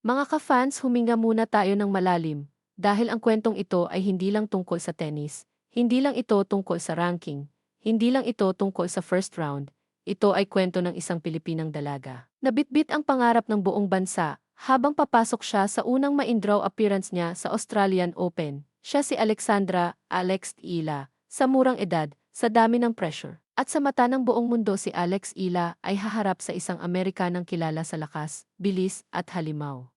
Mga ka-fans, huminga muna tayo ng malalim dahil ang kwentong ito ay hindi lang tungkol sa tennis, hindi lang ito tungkol sa ranking, hindi lang ito tungkol sa first round. Ito ay kwento ng isang Pilipinang dalaga. Nabitbit ang pangarap ng buong bansa habang papasok siya sa unang ma-indraw appearance niya sa Australian Open. Siya si Alexandra "Alex" Ila. Sa murang edad, sa dami ng pressure, at sa mata ng buong mundo, si Alex Ila ay haharap sa isang Amerikanang kilala sa lakas, bilis at halimaw.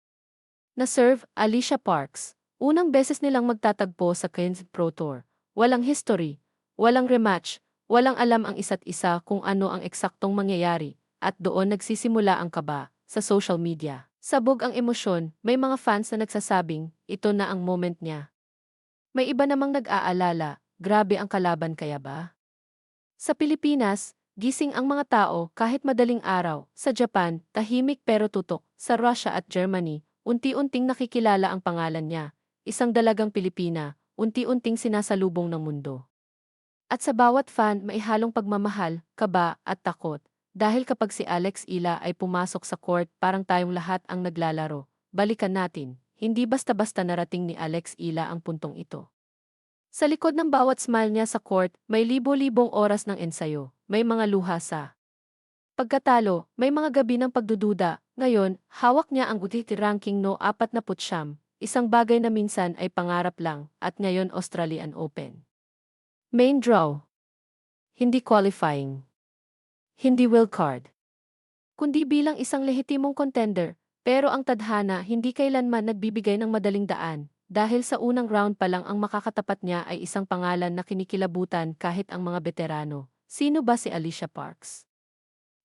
Na-serve, Alicia Parks. Unang beses nilang magtatagpo sa Queens Pro Tour. Walang history, walang rematch, walang alam ang isa't isa kung ano ang eksaktong mangyayari, at doon nagsisimula ang kaba sa social media. Sabog ang emosyon, may mga fans na nagsasabing, ito na ang moment niya. May iba namang nag-aalala, grabe ang kalaban kaya ba? Sa Pilipinas, gising ang mga tao kahit madaling araw. Sa Japan, tahimik pero tutok. Sa Russia at Germany, unti-unting nakikilala ang pangalan niya. Isang dalagang Pilipina, unti-unting sinasalubong ng mundo. At sa bawat fan, may halong pagmamahal, kaba at takot. Dahil kapag si Alex Ila ay pumasok sa court, parang tayong lahat ang naglalaro. Balikan natin, hindi basta-basta narating ni Alex Ila ang puntong ito. Sa likod ng bawat smile niya sa court, may libo-libong oras ng ensayo, may mga luha sa pagkatalo, may mga gabi ng pagdududa. Ngayon, hawak niya ang UTT ranking no 49, isang bagay na minsan ay pangarap lang, at ngayon Australian Open. Main draw. Hindi qualifying. Hindi wildcard. Kundi bilang isang lehitimong contender, pero ang tadhana hindi kailanman nagbibigay ng madaling daan. Dahil sa unang round pa lang ang makakatapat niya ay isang pangalan na kinikilabutan kahit ang mga veterano. Sino ba si Alicia Parks?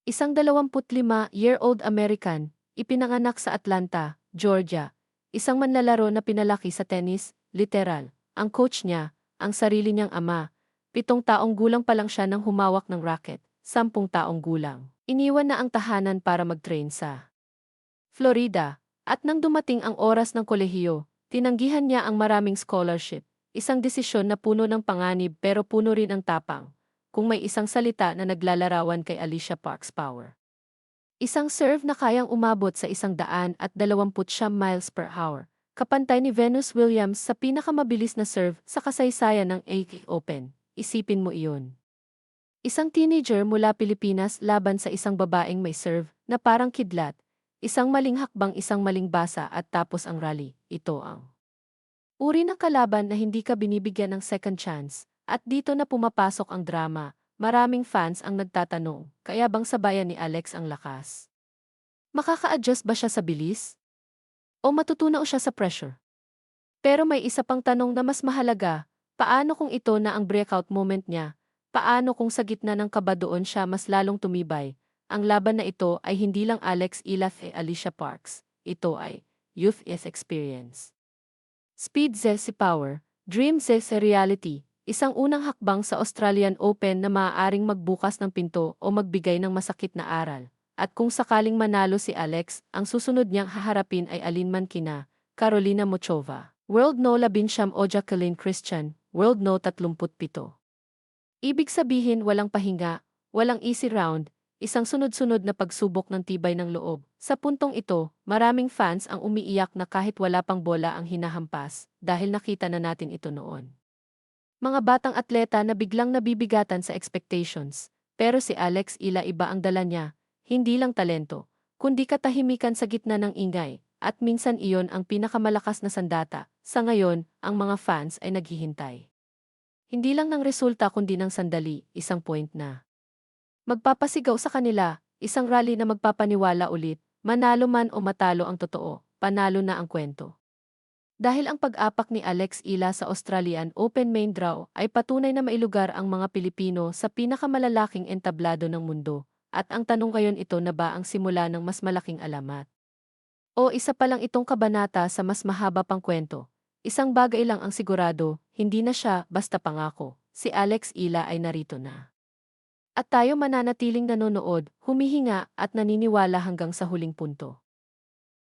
Isang 25-year-old American, ipinanganak sa Atlanta, Georgia. Isang manlalaro na pinalaki sa tennis, literal. Ang coach niya, ang sarili niyang ama. 7 taong gulang pa lang siya nang humawak ng racket. 10 taong gulang. Iniwan na ang tahanan para mag-train sa Florida. At nang dumating ang oras ng kolehiyo, tinanggihan niya ang maraming scholarship. Isang desisyon na puno ng panganib pero puno rin ang tapang. Kung may isang salita na naglalarawan kay Alicia Parks, power. Isang serve na kayang umabot sa 129 miles per hour. Kapantay ni Venus Williams sa pinakamabilis na serve sa kasaysayan ng ATP Open. Isipin mo iyon. Isang teenager mula Pilipinas laban sa isang babaeng may serve na parang kidlat. Isang maling hakbang, isang maling basa at tapos ang rally. Ito ang uri ng kalaban na hindi ka binibigyan ng second chance. At dito na pumapasok ang drama. Maraming fans ang nagtatanong, kaya bang sabayan ni Alex ang lakas? Makaka-adjust ba siya sa bilis? O matutunaw siya sa pressure? Pero may isa pang tanong na mas mahalaga, paano kung ito na ang breakout moment niya? Paano kung sa gitna ng kaba doon siya mas lalong tumibay? Ang laban na ito ay hindi lang Alex Ila Alicia Parks. Ito ay youth is experience. Speed si power, dream si reality. Isang unang hakbang sa Australian Open na maaaring magbukas ng pinto o magbigay ng masakit na aral. At kung sakaling manalo si Alex, ang susunod niyang haharapin ay alinman kina Carolina Muchova, World No. 11 o Jacqueline Christian, World No. 37. Ibig sabihin walang pahinga, walang easy round, isang sunod-sunod na pagsubok ng tibay ng loob. Sa puntong ito, maraming fans ang umiiyak na kahit wala pang bola ang hinahampas dahil nakita na natin ito noon. Mga batang atleta na biglang nabibigatan sa expectations, pero si Alex Ila iba ang dala niya, hindi lang talento, kundi katahimikan sa gitna ng ingay, at minsan iyon ang pinakamalakas na sandata. Sa ngayon, ang mga fans ay naghihintay. Hindi lang ng resulta kundi ng sandali, isang point na magpapasigaw sa kanila, isang rally na magpapaniwala ulit, manalo man o matalo ang totoo, panalo na ang kwento. Dahil ang pag-apak ni Alex Ila sa Australian Open main draw ay patunay na mailugar ang mga Pilipino sa pinakamalalaking entablado ng mundo, at ang tanong ngayon, ito na ba ang simula ng mas malaking alamat? O isa pa lang itong kabanata sa mas mahaba pang kwento? Isang bagay lang ang sigurado, hindi na siya basta pangako. Si Alex Ila ay narito na. At tayo mananatiling nanonood, humihinga at naniniwala hanggang sa huling punto.